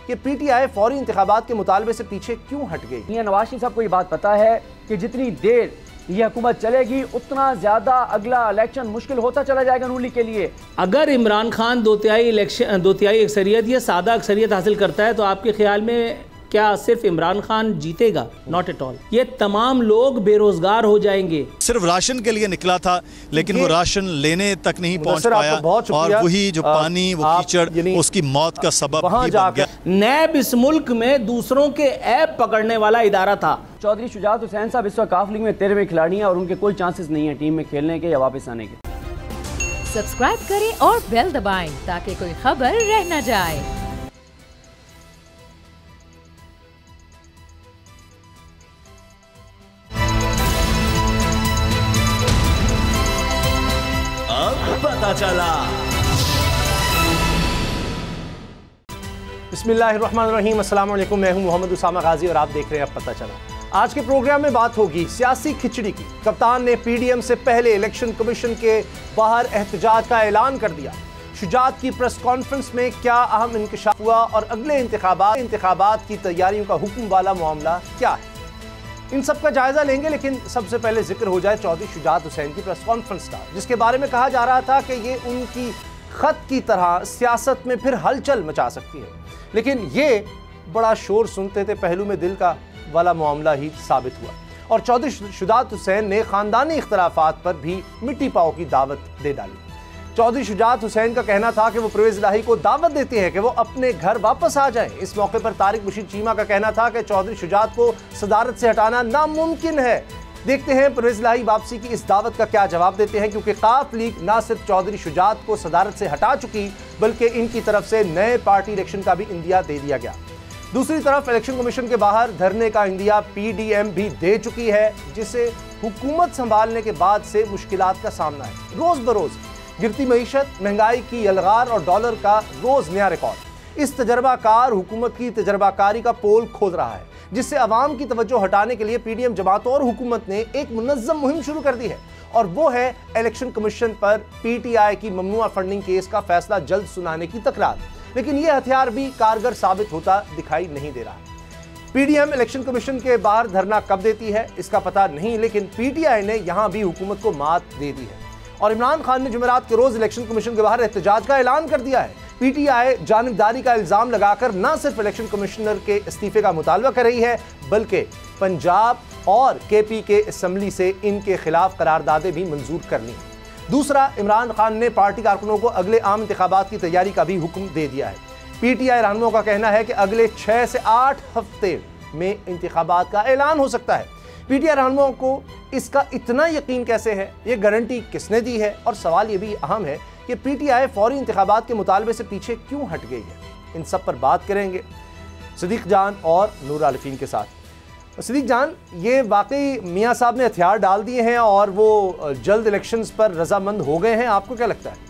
कि पीटीआई फौरी इंतखाबात के मुतालबे से पीछे क्यों हट गई। मियां नवाज शरीफ साहब को ये बात पता है कि जितनी देर ये हुकूमत चलेगी उतना ज्यादा अगला इलेक्शन मुश्किल होता चला जाएगा नून लीग के लिए। अगर इमरान खान दो तिहाई अक्सरियत या सादा अक्सरियत हासिल करता है तो आपके ख्याल में क्या सिर्फ इमरान खान जीतेगा? Not at all. ये तमाम लोग बेरोजगार हो जाएंगे। सिर्फ राशन के लिए निकला था लेकिन वो राशन लेने तक नहीं पहुंच पाया और वही जो पानी वो कीचड़ उसकी मौत का सबब भी बन गया। नैब इस मुल्क में दूसरों के ऐब पकड़ने वाला इदारा था। चौधरी शुजात हुसैन साहब इस वक्त काफ लीग में 13वें खिलाड़ी हैं और उनके कोई चांसेस नहीं है टीम में खेलने के या वापस आने के। सब्सक्राइब करें और बेल दबाएं ताकि कोई खबर रह न जाए। पता चला। बिस्मिल्लाहिर्रहमानिर्रहीम, अस्सलाम वालेकुम। मैं हूं मोहम्मद उसामा गाजी और आप देख रहे हैं अब पता चला। आज के प्रोग्राम में बात होगी सियासी खिचड़ी की। कप्तान ने पीडीएम से पहले इलेक्शन कमीशन के बाहर एहतजाज का ऐलान कर दिया। शुजात की प्रेस कॉन्फ्रेंस में क्या अहम इंकशाफ हुआ और अगले इंतखाबात की तैयारियों का हुक्म वाला मामला क्या है, इन सब का जायजा लेंगे। लेकिन सबसे पहले जिक्र हो जाए चौधरी शुजात हुसैन की प्रेस कॉन्फ्रेंस का, जिसके बारे में कहा जा रहा था कि ये उनकी खत की तरह सियासत में फिर हलचल मचा सकती है। लेकिन ये बड़ा शोर सुनते थे पहलू में दिल का वाला मामला ही साबित हुआ और चौधरी शुजात हुसैन ने खानदानी इख्तलाफात पर भी मिट्टी पाव की दावत दे डाली। चौधरी शुजात हुसैन का कहना था कि वो परवेज इलाही को दावत देते हैं कि वो अपने घर वापस आ जाएं। इस मौके पर तारिक बशीर चीमा का कहना था कि चौधरी शुजात को सदारत से हटाना नामुमकिन है। देखते हैं परवेज इलाही वापसी की इस दावत का क्या जवाब देते हैं, क्योंकि काफ लीग न सिर्फ चौधरी शुजात को सदारत से हटा चुकी बल्कि इनकी तरफ से नए पार्टी इलेक्शन का भी इंदिया दे दिया गया। दूसरी तरफ इलेक्शन कमीशन के बाहर धरने का इंदिया पीडीएम भी दे चुकी है, जिसे हुकूमत संभालने के बाद से मुश्किलात का सामना है। रोज बरोज गिरती मईशत, महंगाई की यलगार और डॉलर का रोज नया रिकॉर्ड इस तजर्बाकार हुकूमत की तजर्बाकारी का पोल खोद रहा है, जिससे अवाम की तवज्जो हटाने के लिए पीडीएम जमातों और हुकूमत ने एक मुनज़्ज़म मुहिम शुरू कर दी है और वो है इलेक्शन कमीशन पर पीटीआई की ममनुआ फंडिंग केस का फैसला जल्द सुनाने की तकरार। लेकिन यह हथियार भी कारगर साबित होता दिखाई नहीं दे रहा। पीडीएम इलेक्शन कमीशन के बाहर धरना कब देती है इसका पता नहीं, लेकिन पीटीआई ने यहां भी हुकूमत को मात दे दी है और इमरान खान ने जुमेरात के रोज इलेक्शन कमीशन के बाहर एहतजाज का ऐलान कर दिया है। पीटीआई जानिबदारी का इल्जाम लगाकर न सिर्फ इलेक्शन कमिश्नर के इस्तीफे का मुतालबा कर रही है बल्कि पंजाब और केपी के असम्बली से इनके खिलाफ करारदादें भी मंजूर कर ली। दूसरा, इमरान खान ने पार्टी कारकुनों को अगले आम इंतखाबात की तैयारी का भी हुक्म दे दिया है। पीटीआई रहनुमाओं का कहना है कि अगले 6 से 8 हफ्ते में इंतखाबात का ऐलान हो सकता है। पीटीआई रहनुमाओं को इसका इतना यकीन कैसे है, ये गारंटी किसने दी है, और सवाल ये भी अहम है कि पीटीआई फौरी इंतखाबात के मुतालबे से पीछे क्यों हट गई है। इन सब पर बात करेंगे सदीक जान और नूर आलिफीन के साथ। सदीक जान, ये वाकई मियाँ साहब ने हथियार डाल दिए हैं और वो जल्द इलेक्शंस पर रजामंद हो गए हैं, आपको क्या लगता है?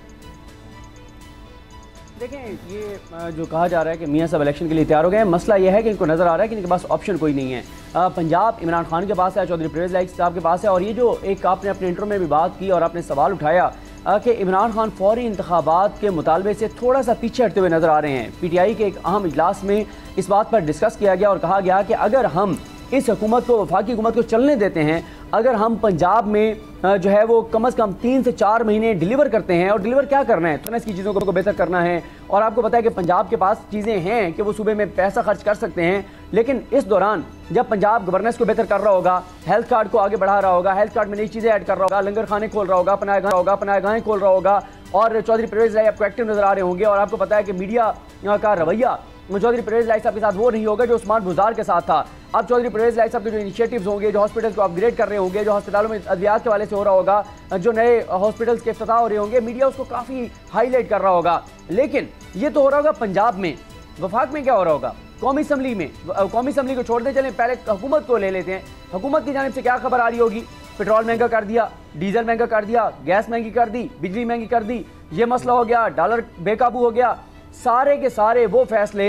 देखें, ये जो कहा जा रहा है कि मियाँ साहब इलेक्शन के लिए तैयार हो गए हैं, मसला यह है कि इनको नज़र आ रहा है कि इनके पास ऑप्शन कोई नहीं है। पंजाब इमरान खान के पास है, चौधरी परवेज इलाही साहब के पास है, और ये जो एक आपने अपने इंट्रो में भी बात की और आपने सवाल उठाया कि इमरान खान फौरी इंतखाबात के मुतालबे से थोड़ा सा पीछे हटते हुए नज़र आ रहे हैं। पीटीआई के एक अहम इजलास में इस बात पर डिस्कस किया गया और कहा गया कि अगर हम इस हुकूमत को, वफाकी हुकूमत को चलने देते हैं, अगर हम पंजाब में जो है वो कम से कम 3 से 4 महीने डिलीवर करते हैं, और डिलीवर क्या करना है, तो इसकी चीज़ों को बेहतर करना है। और आपको पता है कि पंजाब के पास चीज़ें हैं कि वो सूबे में पैसा खर्च कर सकते हैं, लेकिन इस दौरान जब पंजाब गवर्नेंस को बेहतर कर रहा होगा, हेल्थ कार्ड को आगे बढ़ा रहा होगा, हेल्थ कार्ड में नई चीज़ें ऐड कर रहा होगा, लंगर खाने खोल रहा होगा, पनाहगाहें खोल रहा होगा, और चौधरी परवेज इलाही आपको एक्टिव नजर आ रहे होंगे। और आपको पता है कि मीडिया का रवैया चौधरी परवेज इलाही साहब के साथ वो नहीं होगा जो उस्मान बुज़दार के साथ था। अब चौधरी परवेज इलाही साहब के जो इनिशिएटिव्स होंगे, जो हॉस्पिटल्स को अपग्रेड कर रहे होंगे, जो अस्पतालों में अद्वियात के वाले से हो रहा होगा, जो नए हॉस्पिटल्स के इफ्तिताह हो रहे होंगे, मीडिया उसको काफ़ी हाईलाइट कर रहा होगा। लेकिन ये तो हो रहा होगा पंजाब में, वफाक में क्या हो रहा होगा? कौमी असम्बली में, कौमी असम्बली को छोड़ते चलें, पहले हुकूमत को ले लेते हैं। हुकूमत की जानिब से क्या खबर आ रही होगी? पेट्रोल महंगा कर दिया, डीजल महंगा कर दिया, गैस महंगी कर दी, बिजली महंगी कर दी, ये मसला हो गया, डॉलर बेकाबू हो गया। सारे के सारे वो फैसले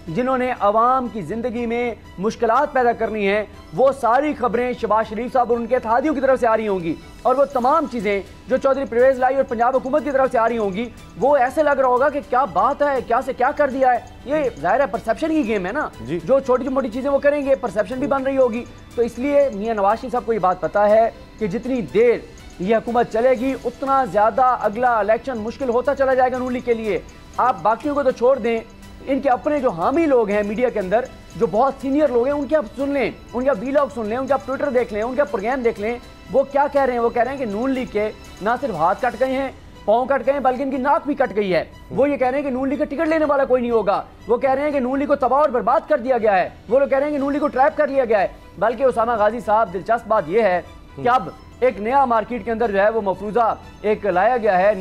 जिन्होंने अवाम की ज़िंदगी में मुश्किलात पैदा करनी है, वो सारी खबरें शहबाज शरीफ साहब और उनके इत्तेहादियों की तरफ से आ रही होंगी, और वो तमाम चीज़ें जो चौधरी परवेज़ लाई और पंजाब हुकूमत की तरफ से आ रही होंगी, वो ऐसे लग रहा होगा कि क्या बात है, क्या से क्या कर दिया है। ये जाहिर है परसेप्शन की गेम है ना, जो छोटी मोटी चीज़ें वो करेंगे, परसेप्शन भी बन रही होगी। तो इसलिए मियां नवाज शरीफ साहब को ये बात पता है कि जितनी देर ये हुकूमत चलेगी उतना ज़्यादा अगला इलेक्शन मुश्किल होता चला जाएगा नून लीग के लिए। आप बाकियों को तो छोड़ दें, इनके अपने जो हामी लोग हैं मीडिया के अंदर, जो बहुत सीनियर लोग हैं, उनके आप सुन लें, उनका वीलॉग सुन लें, उनका ट्विटर देख लें, उनका प्रोग्राम देख लें। वो क्या कह रहे हैं? वो कह रहे हैं कि नून लीग के ना सिर्फ हाथ कट गए हैं, पाँव कट गए हैं, बल्कि इनकी नाक भी कट गई है। वो ये कह रहे हैं कि नून लीग का टिकट लेने वाला कोई नहीं होगा। वो कह रहे हैं कि नून लीग को तबाह और बर्बाद कर दिया गया है। वो लोग कह रहे हैं कि नून लीग को ट्रैप कर लिया गया है। बल्कि उसामा गाजी साहब, दिलचस्प बात यह है कि अब एक नया मार्केट के अंदर जो है वो मफरूज़ा एक लाया गया है,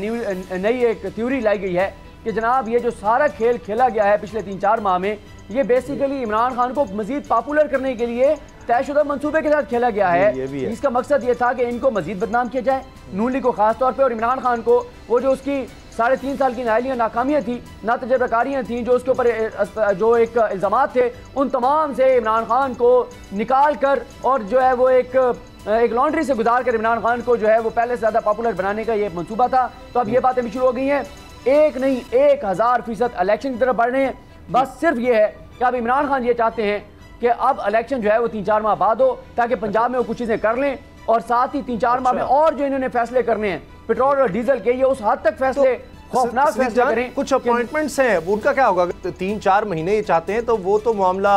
नई एक थ्योरी लाई गई है कि जनाब ये जो सारा खेल खेला गया है पिछले 3-4 माह में, ये बेसिकली इमरान खान को मजीद पॉपुलर करने के लिए तयशुदा मंसूबे के साथ खेला गया है। इसका मकसद ये था कि इनको मजीद बदनाम किया जाए, नून लीग को खास तौर पे, और इमरान खान को वो जो उसकी 3.5 साल की नाइलियाँ नाकामियाँ थी, ना तजर्बाकारियाँ थी, जो उसके ऊपर जो एक इल्ज़ामात थे, उन तमाम से इमरान खान को निकाल कर और जो है वो एक लॉन्ड्री से गुजार कर इमरान खान को जो है वो पहले से ज़्यादा पॉपुलर बनाने का ये मंसूबा था। तो अब ये बातें भी शुरू हो गई हैं। एक नहीं 1000% इलेक्शन की तरफ बढ़ रहे हैं। बस सिर्फ ये है कि अब इमरान खान ये चाहते हैं कि अब इलेक्शन जो है वो 3-4 माह बाद हो, ताकि पंजाब में वो कुछ चीज़ें कर लें, और साथ ही 3-4 माह में और जो इन्होंने फैसले करने हैं पेट्रोल और डीजल के, ये उस हद तक फैसले खौफनाक फैसले करें। कुछ अपॉइंटमेंट्स हैं, उनका क्या होगा? 3-4 महीने ये चाहते हैं, तो वो तो मामला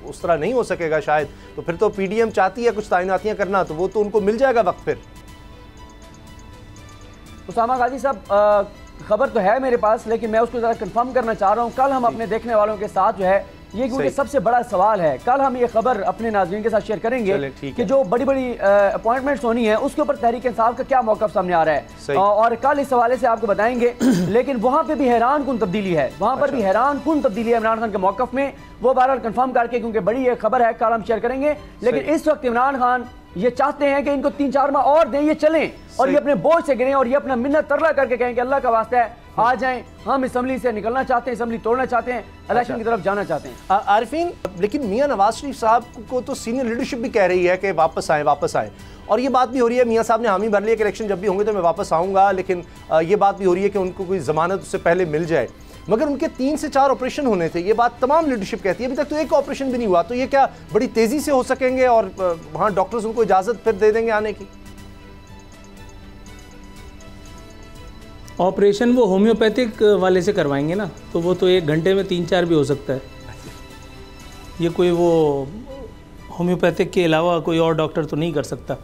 उस तरह नहीं हो सकेगा शायद। तो फिर तो पीडीएम चाहती है कुछ तैनातियां करना, तो वो तो उनको मिल जाएगा वक्त। फिर उसामा गाजी साहब, खबर तो है मेरे पास, लेकिन मैं उसको ज़रा कंफर्म करना चाह रहा हूँ। कल हम अपने देखने वालों के साथ जो है ये, क्योंकि सबसे बड़ा सवाल है, कल हम ये खबर अपने नाज़रीन के साथ शेयर करेंगे कि जो बड़ी बड़ी अपॉइंटमेंट्स होनी है उसके ऊपर तहरीक इंसाफ का क्या मौक़िफ़ सामने आ रहा है, और कल इस हवाले से आपको बताएंगे। लेकिन वहाँ पे भी हैरान कुन तब्दीली है, वहाँ पर भी हैरान कुन तब्दीली है इमरान खान के मौक़िफ़ में। वो बहरहाल कंफर्म करके, क्योंकि बड़ी ये खबर है, कल हम शेयर करेंगे। लेकिन इस वक्त इमरान खान ये चाहते हैं कि इनको 3-4 माह और दें, ये चलें और ये अपने बोझ से गिरें, और ये अपना मिन्नत तरला करके कहें कि अल्लाह का वास्ता है आ जाएं, हम असम्बली से निकलना चाहते हैं, असम्बली तोड़ना चाहते हैं, इलेक्शन की तरफ जाना चाहते हैं। आरिफीन, लेकिन मियां नवाज शरीफ साहब को तो सीनियर लीडरशिप भी कह रही है कि वापस आए, और ये बात भी हो रही है, मियां साहब ने हामी भर लिया कि इलेक्शन जब भी होंगे तो मैं वापस आऊँगा। लेकिन ये बात भी हो रही है कि उनको कोई जमानत उससे पहले मिल जाए। मगर उनके 3 से 4 ऑपरेशन होने थे, ये बात तमाम लीडरशिप कहती है। अभी तक तो एक ऑपरेशन भी नहीं हुआ, तो ये क्या बड़ी तेज़ी से हो सकेंगे और वहाँ डॉक्टर्स उनको इजाज़त फिर दे देंगे आने की? ऑपरेशन वो होम्योपैथिक वाले से करवाएंगे ना, तो वो तो 1 घंटे में 3-4 भी हो सकता है। ये कोई वो होम्योपैथिक के अलावा कोई और डॉक्टर तो नहीं कर सकता।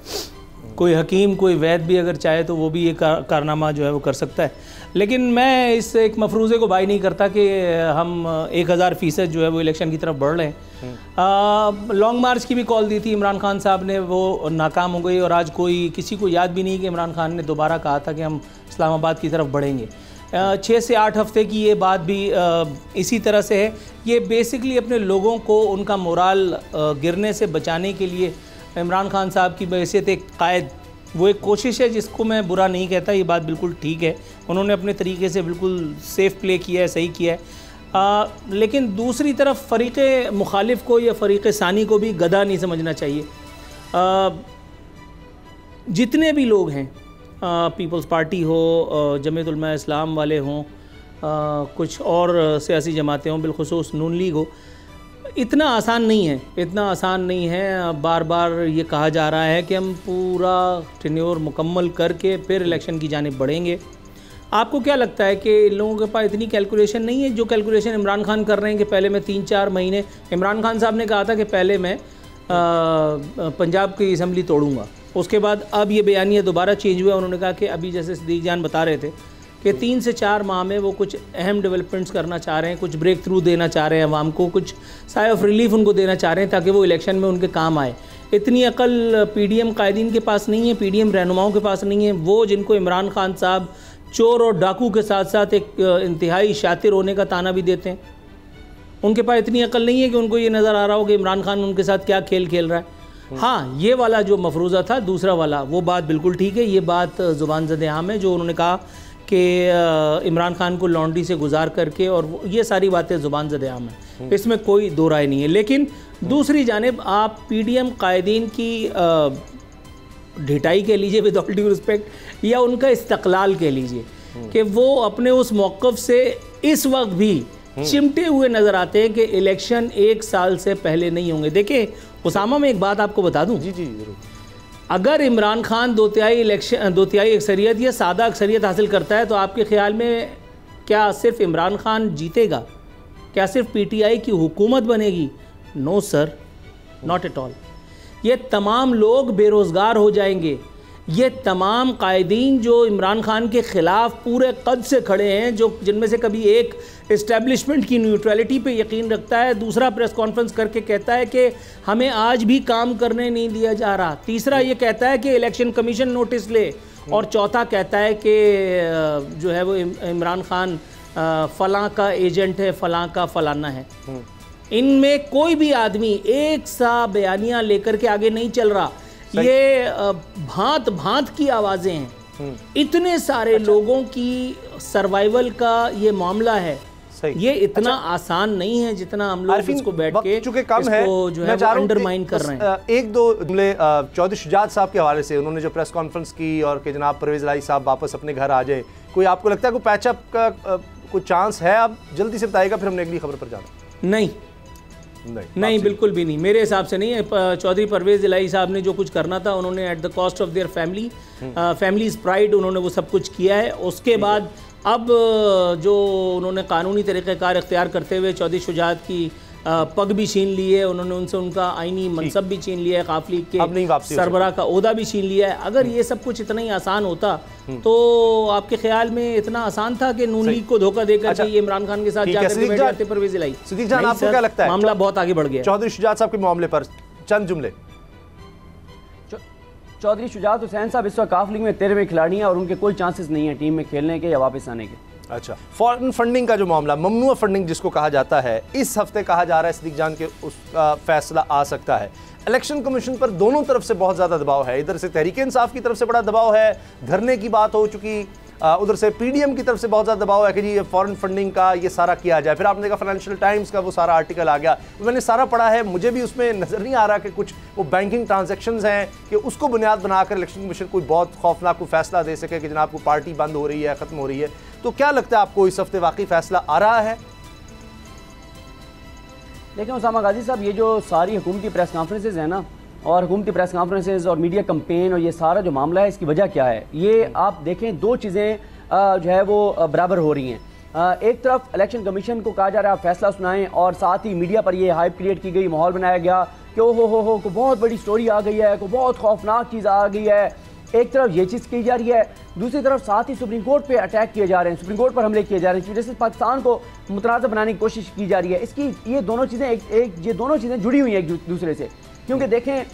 कोई हकीम, कोई वैद्य भी अगर चाहे तो वो भी ये कारनामा जो है वो कर सकता है। लेकिन मैं इस एक मफरूज़े को बाई नहीं करता कि हम 1000% जो है वो इलेक्शन की तरफ बढ़ रहे हैं। लॉन्ग मार्च की भी कॉल दी थी इमरान खान साहब ने, वो नाकाम हो गई, और आज किसी को याद भी नहीं कि इमरान खान ने दोबारा कहा था कि हम इस्लामाबाद की तरफ बढ़ेंगे। 6 से 8 हफ्ते की ये बात भी इसी तरह से है। ये बेसिकली अपने लोगों को उनका मोराल गिरने से बचाने के लिए इमरान खान साहब की हैसियत एक कायद, वो एक कोशिश है जिसको मैं बुरा नहीं कहता, ये बात बिल्कुल ठीक है। उन्होंने अपने तरीके से बिल्कुल सेफ़ प्ले किया है, सही किया है। लेकिन दूसरी तरफ फ़रीक़े मुखालिफ को या फ़रीक़े सानी को भी गधा नहीं समझना चाहिए। जितने भी लोग हैं, पीपल्स पार्टी हो, जमीयत उलमा इस्लाम वाले हों, कुछ और सियासी जमातें हों, बिलखुसूस नून लीग हो, इतना आसान नहीं है। बार बार ये कहा जा रहा है कि हम पूरा टेन्योर मुकम्मल करके फिर इलेक्शन की जानिब बढ़ेंगे। आपको क्या लगता है कि इन लोगों के पास इतनी कैलकुलेशन नहीं है जो कैलकुलेशन इमरान खान कर रहे हैं कि पहले मैं 3-4 महीने, इमरान खान साहब ने कहा था कि पहले मैं पंजाब की असम्बली तोड़ूंगा, उसके बाद अब ये बयानिया दोबारा चेंज हुआ। उन्होंने कहा कि अभी जैसे सिद्दीक जान बता रहे थे कि 3 से 4 माह में वो कुछ अहम डेवलपमेंट्स करना चाह रहे हैं, कुछ ब्रेक थ्रू देना चाह रहे हैं अवाम को, कुछ साय ऑफ रिलीफ उनको देना चाह रहे हैं ताकि वो इलेक्शन में उनके काम आए। इतनी अकल पीडीएम कायदीन के पास नहीं है, पीडीएम रहनुमाओं के पास नहीं है। वो जिनको इमरान खान साहब चोर और डाकू के साथ साथ एक इंतहाई शातिर होने का ताना भी देते हैं, उनके पास इतनी अकल नहीं है कि उनको ये नज़र आ रहा हो कि इमरान खान उनके साथ क्या खेल खेल रहा है। हाँ, ये वाला जो मफरूज़ा था दूसरा वाला, वो बात बिल्कुल ठीक है। ये बात ज़ुबान ज़द आम है जो उन्होंने कहा कि इमरान खान को लॉन्ड्री से गुजार करके, और ये सारी बातें ज़ुबान ज़द आम है। इसमें कोई दो राय नहीं है। लेकिन दूसरी जानिब आप पीडीएम कायदीन की ढिटाई कह लीजिए विद ऑल ड्यू रिस्पेक्ट, या उनका इस्तक़लाल कह लीजिए, कि वो अपने उस मौक़िफ़ से इस वक्त भी चिमटे हुए नज़र आते हैं कि इलेक्शन 1 साल से पहले नहीं होंगे। देखिए उसामा, मैं एक बात आपको बता दूं, जी जी जरूर। अगर इमरान खान 2 तिहाई अक्सरियत या सादा अक्सरियत हासिल करता है तो आपके ख्याल में क्या सिर्फ इमरान खान जीतेगा? क्या सिर्फ पीटीआई की हुकूमत बनेगी? No sir, not at all. ये तमाम लोग बेरोज़गार हो जाएंगे। ये तमाम कायदीन जो इमरान खान के ख़िलाफ़ पूरे कद से खड़े हैं, जो जिनमें से कभी एक इस्टेब्लिशमेंट की न्यूट्रलिटी पे यकीन रखता है, दूसरा प्रेस कॉन्फ्रेंस करके कहता है कि हमें आज भी काम करने नहीं दिया जा रहा, तीसरा ये कहता है कि इलेक्शन कमीशन नोटिस ले, और चौथा कहता है कि जो है वो इमरान खान फ़लाँ का एजेंट है, फ़लाँ का फ़लाना है। इनमें कोई भी आदमी एक सा बयानियाँ लेकर के आगे नहीं चल रहा। ये भांत भांत की आवाज़ें हैं। इतने सारे लोगों की सर्वाइवल का ये मामला है। ये इतना आसान नहीं है जितना हम लोग इसको बैठ के चूंकि कम है, जो है वो अंडरमाइन कर रहे हैं। एक दो जुमले चौधरी शुजात साहब के हवाले से, उन्होंने जो प्रेस कॉन्फ्रेंस की और कि जनाब परवेज़ इलाही साहब वापस अपने घर आ जाए, कोई आपको लगता है कोई पैचअप का कोई चांस है? आप जल्दी से बताइएगा, फिर हमने अगली खबर पर जाना। नहीं, बिल्कुल भी नहीं, मेरे हिसाब से नहीं है। चौधरी परवेज़ इलाही साहब ने जो कुछ करना था उन्होंने at the cost of their families pride उन्होंने वो सब कुछ किया है। उसके बाद अब जो उन्होंने कानूनी तरीक़ेकार इख्तियार करते हुए चौधरी शुजात की पग भी छीन ली है, उन्होंने उनसे उनका आइनी मनसब भी छीन लिया है, काफ लीग के सरबराह का ओहदा भी छीन लिया है। अगर ये सब कुछ इतना ही आसान होता तो आपके ख्याल में इतना आसान था कि नून लीग को धोखा देकर ये इमरान खान के साथ जाकर बैठ जाते परवेज़ इलाही? सिद्दीक जान, आपको क्या लगता है? मामला बहुत आगे बढ़ गया। चौधरी शुजात साहब के मामले पर चंद जुमले। चौधरी शुजात हुसैन साहब इस वक्त काफ लीग में 13वें खिलाड़ी हैं और उनके कोई चांसेस नहीं है टीम में खेलने के या वापस आने के। अच्छा, फॉरेन फंडिंग का जो मामला, ममनुआ फंडिंग जिसको कहा जाता है, इस हफ्ते कहा जा रहा है सिद्दीक जान के उसका फैसला आ सकता है। इलेक्शन कमीशन पर दोनों तरफ से बहुत ज़्यादा दबाव है। इधर से तहरीक इंसाफ की तरफ से बड़ा दबाव है, धरने की बात हो चुकी, उधर से पीडीएम की तरफ से बहुत ज़्यादा दबाव है कि जी ये फॉरेन फंडिंग का ये सारा किया जाए। फिर आपने देखा फाइनेंशियल टाइम्स का वो सारा आर्टिकल आ गया, मैंने सारा पढ़ा है, मुझे भी उसमें नज़र नहीं आ रहा कि कुछ वो बैंकिंग ट्रांजैक्शंस हैं कि उसको बुनियाद बनाकर इलेक्शन कमीशन कोई बहुत खौफनाक कोई फैसला दे सके कि जनाब को पार्टी बंद हो रही है, ख़त्म हो रही है। तो क्या लगता है आपको इस हफ्ते वाकई फैसला आ रहा है? लेकिन उसामा गाजी साहब, ये जो सारी हुकूमती प्रेस कॉन्फ्रेंसेज हैं ना, और हुकूमती प्रेस कॉन्फ्रेंसेज और मीडिया कंपेन और ये सारा जो मामला है, इसकी वजह क्या है? ये आप देखें, दो चीज़ें जो है वो बराबर हो रही हैं। एक तरफ इलेक्शन कमीशन को कहा जा रहा है आप फैसला सुनाएं, और साथ ही मीडिया पर ये हाइप क्रिएट की गई, माहौल बनाया गया कि ओ हो को बहुत बड़ी स्टोरी आ गई है, को बहुत खौफनाक चीज़ आ गई है। एक तरफ ये चीज़ की जा रही है, दूसरी तरफ साथ ही सुप्रीम कोर्ट पे अटैक किए जा रहे हैं, सुप्रीम कोर्ट पर हमले किए जा रहे हैं, जिस वजह से पाकिस्तान को मुतनाज़ बनाने की कोशिश की जा रही है। इसकी ये दोनों चीज़ें जुड़ी हुई हैं एक दूसरे से, क्योंकि देखें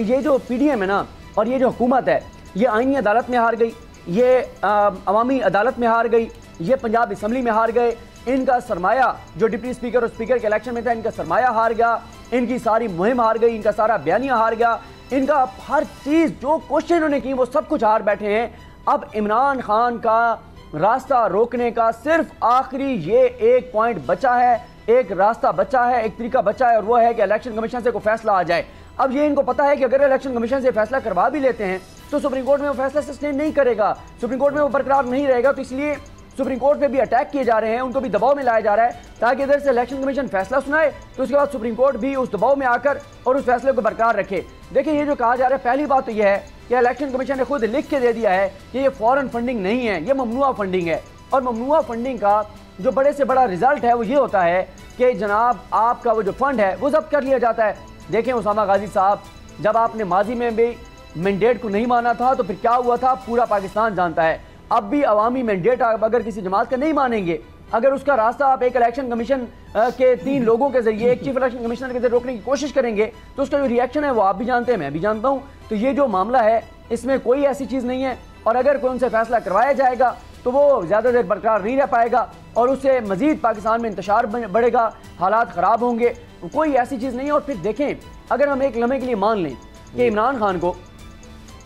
ये जो पीडीएम है ना, और ये जो हुकूमत है, ये आईनी अदालत में हार गई, ये अवामी अदालत में हार गई, ये पंजाब असम्बली में हार गए। इनका सरमाया जो डिप्टी स्पीकर और स्पीकर के इलेक्शन में था, इनका सरमाया हार गया, इनकी सारी मुहिम हार गई, इनका सारा बयानिया हार गया, इनका हर चीज़ जो क्वेश्चन इन्होंने की वो सब कुछ हार बैठे हैं। अब इमरान खान का रास्ता रोकने का सिर्फ आखिरी ये एक पॉइंट बचा है, एक रास्ता बचा है, एक तरीका बचा है, और वो है कि इलेक्शन कमीशन से कोई फैसला आ जाए। अब ये इनको पता है कि अगर इलेक्शन कमीशन से फैसला करवा भी लेते हैं तो सुप्रीम कोर्ट में वो फैसला सस्टेन नहीं करेगा, सुप्रीम कोर्ट में वो बरकरार नहीं रहेगा। तो इसलिए सुप्रीम कोर्ट पे भी अटैक किए जा रहे हैं, उनको भी दबाव में लाया जा रहा है, ताकि इधर से इलेक्शन कमीशन फैसला सुनाए तो उसके बाद सुप्रीम कोर्ट भी उस दबाव में आकर और उस फैसले को बरकरार रखे। देखिए, ये जो कहा जा रहा है, पहली बात तो यह है कि इलेक्शन कमीशन ने खुद लिख के दे दिया है कि ये फॉरेन फंडिंग नहीं है, ये ममनुआ फंडिंग है। और ममनुआ फंडिंग का जो बड़े से बड़ा रिजल्ट है वो ये होता है कि जनाब आपका वो जो फंड है वो जब्त कर लिया जाता है। देखें उसामा गाजी साहब, जब आपने माजी में भी मैंडेट को नहीं माना था तो फिर क्या हुआ था पूरा पाकिस्तान जानता है। अब भी अवामी मैंडेट अगर किसी जमात का नहीं मानेंगे, अगर उसका रास्ता आप एक इलेक्शन कमीशन के 3 लोगों के जरिए, एक चीफ इलेक्शन कमिश्नर के जरिए रोकने की कोशिश करेंगे तो उसका जो रिएक्शन है वो आप भी जानते हैं, मैं भी जानता हूँ। तो ये जो मामला है इसमें कोई ऐसी चीज़ नहीं है, और अगर कोई उनसे फैसला करवाया जाएगा तो वो ज़्यादा देर बरकरार नहीं रह पाएगा और उससे मज़ीद पाकिस्तान में इंतशार बढ़ेगा, हालात ख़राब होंगे, कोई ऐसी चीज़ नहीं है। और फिर देखें, अगर हम एक लम्हे के लिए मान लें कि इमरान खान को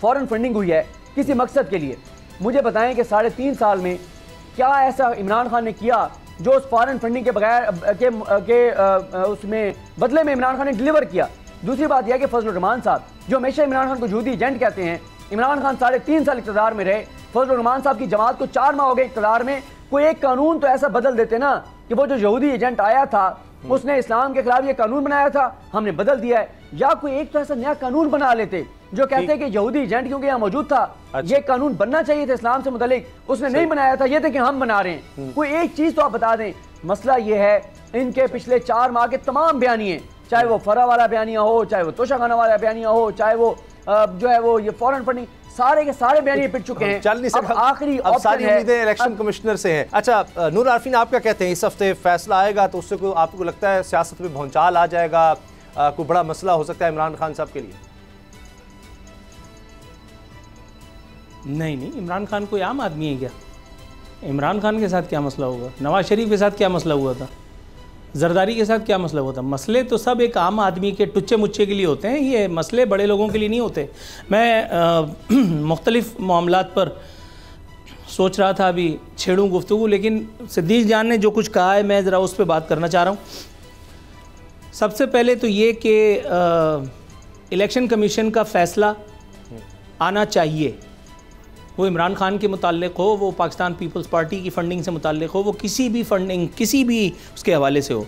फॉरेन फंडिंग हुई है किसी मकसद के लिए, मुझे बताएं कि 3.5 साल में क्या ऐसा इमरान खान ने किया जो उस फॉरेन फंडिंग के बगैर उसमें बदले में इमरान खान ने डिलीवर किया। दूसरी बात यह कि फजलुर रहमान साहब जो हमेशा इमरान खान को यहूदी एजेंट कहते हैं, इमरान खान 3.5 साल इक़्तिदार में रहे, फजलुर रहमान साहब की जमात को 4 माह हो गए इक़्तिदार में, कोई एक कानून तो ऐसा बदल देते ना कि वो जो यहूदी एजेंट आया था उसने इस्लाम के खिलाफ ये कानून बनाया था, हमने बदल दिया है, या कोई एक तो ऐसा नया कानून बना लेते जो कहते हैं कि यहूदी एजेंट क्योंकि यहाँ मौजूद था, ये कानून बनना चाहिए था इस्लाम से मुतालिक, उसने नहीं बनाया था, ये थे कि हम बना रहे हैं। कोई एक चीज तो आप बता दें। मसला ये है इनके पिछले 4 माह के तमाम बयानिए, चाहे वो फरा वाला बयानिया हो, चाहे वो तोशाखाना वाला बयानिया हो, चाहे वो जो है वो ये फॉरेन फंडिंग, सारे के सारे बयानिए पिट चुके हैं। चल नहीं सकता, आखिरी अब सारी उम्मीदें इलेक्शन कमिश्नर से हैं। अच्छा नूर आरफीन, आप क्या कहते हैं, इस हफ्ते फैसला आएगा तो उससे कोई आपको लगता है सियासत में भौचाल आ जाएगा, कोई बड़ा मसला हो सकता है इमरान खान साहब के लिए? नहीं, इमरान खान कोई आम आदमी है क्या? इमरान खान के साथ क्या मसला होगा? नवाज शरीफ के साथ क्या मसला हुआ था? जरदारी के साथ क्या मसला हुआ था? मसले तो सब एक आम आदमी के टुच्चे मुच्चे के लिए होते हैं, ये मसले बड़े लोगों के लिए नहीं होते। मैं मुख्तलिफ मामलात पर सोच रहा था अभी छेड़ूं गुफ्तगू, लेकिन सिद्दीक जान ने जो कुछ कहा है मैं ज़रा उस पर बात करना चाह रहा हूँ। सबसे पहले तो ये कि इलेक्शन कमीशन का फ़ैसला आना चाहिए, वो इमरान खान के मुताल्लिक़ हो, वो पाकिस्तान पीपल्स पार्टी की फ़ंडिंग से मुताल्लिक़ हो, वो किसी भी फ़ंडिंग किसी भी उसके हवाले से हो,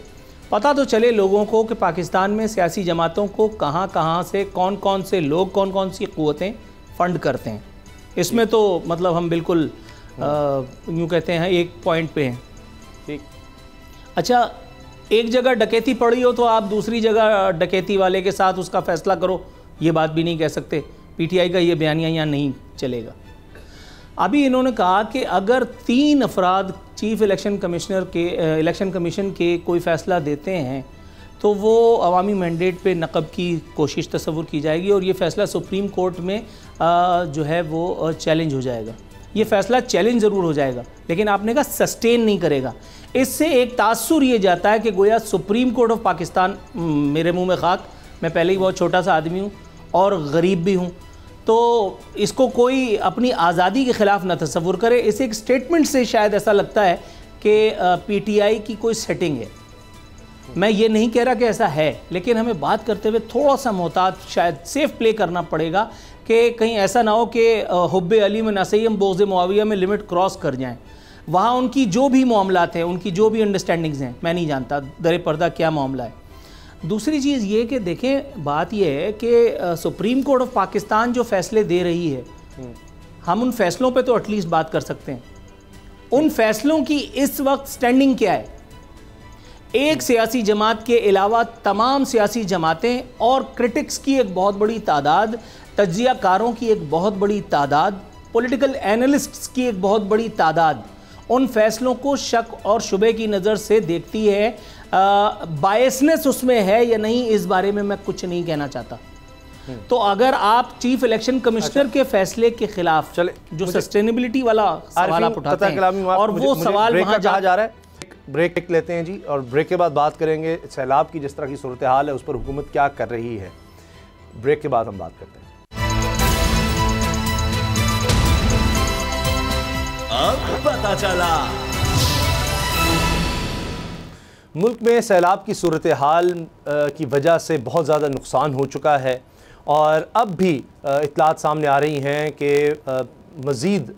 पता तो चले लोगों को कि पाकिस्तान में सियासी जमातों को कहाँ कहाँ से कौन कौन से लोग कौन कौन सी क़ुव्वतें फ़ंड करते हैं। इसमें तो मतलब हम बिल्कुल यूँ कहते हैं एक पॉइंट पे हैं। ठीक। अच्छा, एक जगह डकैती पड़ी हो तो आप दूसरी जगह डकैती वाले के साथ उसका फ़ैसला करो, ये बात भी नहीं कह सकते। PTI का ये बयानिया यहाँ नहीं चलेगा। अभी इन्होंने कहा कि अगर 3 अफराद चीफ इलेक्शन कमीशन के कोई फ़ैसला देते हैं तो वो अवामी मैंडेट पे नक़ब की कोशिश तस्वुर की जाएगी और ये फ़ैसला सुप्रीम कोर्ट में जो है वो चैलेंज हो जाएगा। ये फ़ैसला चैलेंज ज़रूर हो जाएगा, लेकिन आपने कहा सस्टेन नहीं करेगा। इससे एक तासुर ये जाता है कि गोया सुप्रीम कोर्ट ऑफ पाकिस्तान, मेरे मुँह में खाक, मैं पहले ही बहुत छोटा सा आदमी हूँ और गरीब भी हूँ, तो इसको कोई अपनी आज़ादी के ख़िलाफ़ न तस्वुर करे। इस एक स्टेटमेंट से शायद ऐसा लगता है कि PTI की कोई सेटिंग है। मैं ये नहीं कह रहा कि ऐसा है, लेकिन हमें बात करते हुए थोड़ा सा मोहतात शायद सेफ प्ले करना पड़ेगा कि कहीं ऐसा ना हो कि हुब्बे अली में नसैम बोज़े मुआविया में लिमिट क्रॉस कर जाएँ। वहाँ उनकी जो भी मामलात हैं, उनकी जो भी अंडरस्टैंडिंग्स हैं, मैं नहीं जानता दरे पर्दा क्या मामला है। दूसरी चीज़ ये कि देखें, बात यह है कि सुप्रीम कोर्ट ऑफ पाकिस्तान जो फ़ैसले दे रही है, हम उन फ़ैसलों पे तो एटलीस्ट बात कर सकते हैं। उन फ़ैसलों की इस वक्त स्टैंडिंग क्या है? एक सियासी जमात के अलावा तमाम सियासी जमातें और क्रिटिक्स की एक बहुत बड़ी तादाद, तज्ज़ियाकारों की एक बहुत बड़ी तादाद, पॉलिटिकल एनालिस्ट्स की एक बहुत बड़ी तादाद उन फ़ैसलों को शक और शुबे की नज़र से देखती है। बायसनेस उसमें है या नहीं, इस बारे में मैं कुछ नहीं कहना चाहता। तो अगर आप चीफ इलेक्शन कमिश्नर के फैसले के खिलाफ चले, जो सस्टेनेबिलिटी वाला सवाल आप उठाते हैं, और वो सवाल वहाँ जा रहा है, ब्रेक लेते हैं जी, और ब्रेक के बाद बात करेंगे सैलाब की जिस तरह की सूरत हाल है उस पर हुकूमत क्या कर रही है। ब्रेक के बाद हम बात करते हैं। अब पता चला। मुल्क में सैलाब की सूरत हाल की वजह से बहुत ज़्यादा नुकसान हो चुका है और अब भी इत्तलात सामने आ रही हैं कि मज़ीद